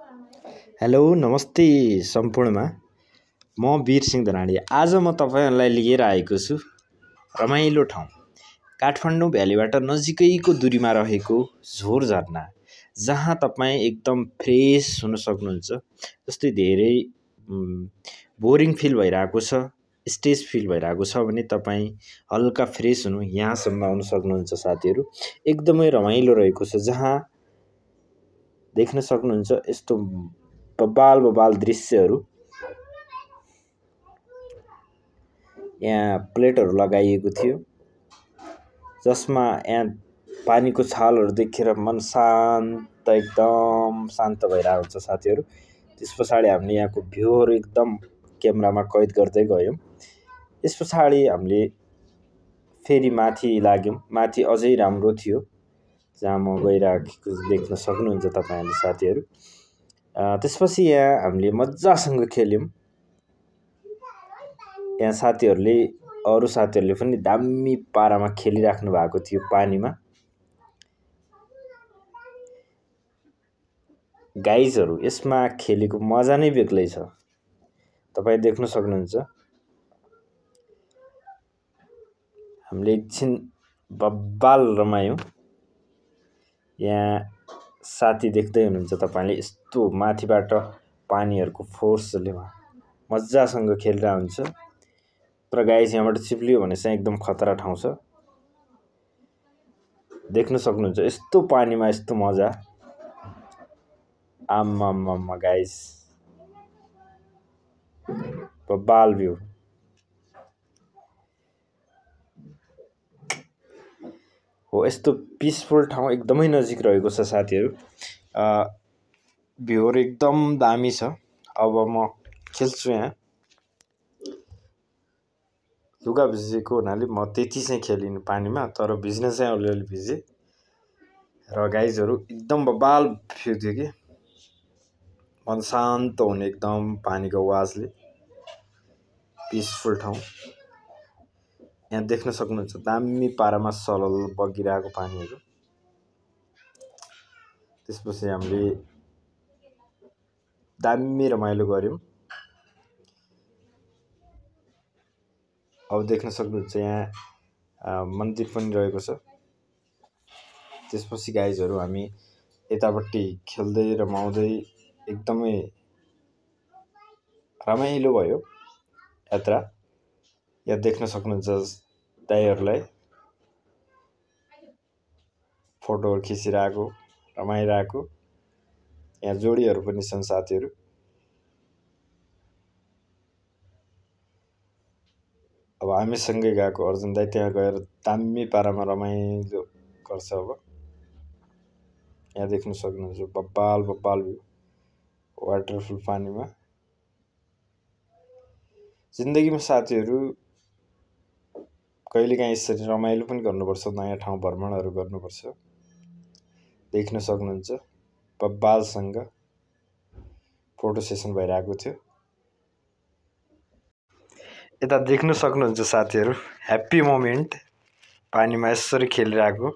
hello नमस्ते सम्पूर्णमा म वीर सिंह धनाडी आज म तपाईहरुलाई लिएर आएको छु रमाइलो ठाउँ काठमाडौँ भ्यालीबाट नजिकैको दूरीमा रहेको झोर झरना जहाँ तपाई एकदम फ्रेश हुन सक्नुहुन्छ जस्तै धेरै बोरिङ फिल भइरहेको छ स्ट्रेस फिल भइरहेको छ भने तपाई हल्का फ्रेश हुनु यहाँसम्म आउन सक्नुहुन्छ साथीहरु एकदमै रमाइलो रहेको छ जहाँ देख्न सक्नुहुन्छ यस्तो बबाल दृश्यहरू यहाँ प्लेटहरु लगाइएको थियो जसमा यहाँ पानीको छालहरु देखेर मन शान्त एकदम शान्त भइरहेको हुन्छ साथीहरु त्यसपछाडी हामीले यहाँको भ्यूहरु एकदम क्यामेरामा कैद गर्दै गयौं त्यसपछाडी हामीले फेरि माथि लाग्यौं माथि अझै राम्रो थियो जहाँ म गइरहेको देख्न सक्नुहुन्छ तपाईहरुले साथीहरु त्यसपछि यहाँ हामीले मज्जासँग खेल्यौं यहाँ साथीहरुले अरु साथीहरुले पनि दामी पारामा खेलिराख्नु भएको थियो पानीमा गाइजहरु यसमा खेलेको मजा नै बेग्लै छ तपाई देख्न सक्नुहुन्छ हामीले एकछिन बब्बाल रमायौं यहाँ साथी देख्दै हुनुहुन्छ तपाईले यस्तो माथिबाट पानीहरुको फोर्सले मज्जासँग खेलिरा हुन्छ तर गाइस यहाँबाट चिप्लियो भने चाहिँ एकदम खतरा ठाउँ छ देख्न सक्नुहुन्छ यस्तो पानीमा यस्तो मजा आम्मामा गाइस बब्बाल भ्यू हो यस्तो पिसफुल ठाउँ एकदमै नजिक रहेको छ साथीहरु भ्यूहरु एकदम दामी छ अब म खेल्छु यहाँ लुगा भिजेको हुनाले म त्यति चाहिँ खेलिन पानीमा तर भिज्न चाहिँ अलिअलि भिजे र गाइजहरु एकदम बब्बाल भ्यू थियो के मन शान्त हुने एकदम पानीको आवाजले पिसफुल ठाउँ यहाँ देख्न सक्नुहुन्छ दामी पारामा सलल बगिरहेको पानीहरु त्यसपछि हामीले दामी रमाइलो गर्यौं अब देख्न सक्नुहुन्छ यहाँ मन्दिर पनि रहेको छ त्यसपछि गाइजहरु हामी यतापट्टि खेल्दै रमाउँदै एकदमै रमाइलो भयो यात्रा यहाँ देख्न सक्नुहुन्छ दाइहरुलाई फोटोहरु खिचिरहेको रमाइरहेको यहाँ जोडीहरु पनि छन् साथीहरु अब हामी सँगै गएको अर्जुन दाइ त्यहाँ गएर दामी पारामा रमाइलो गर्छ अब यहाँ देख्न सक्नुहुन्छ बब्बाल भ्यू वाटरफुल पानीमा जिन्दगीमा साथीहरु कहिलेकाहीँ यसरी रमाइलो पनि गर्नुपर्छ नयाँ ठाउँ भ्रमणहरु गर्नुपर्छ देख्न सक्नुहुन्छ बब्बालसँग फोटो सेसन भइरहेको थियो यता देख्न सक्नुहुन्छ साथीहरु ह्याप्पी मोमेन्ट पानीमा यसरी खेलिरहेको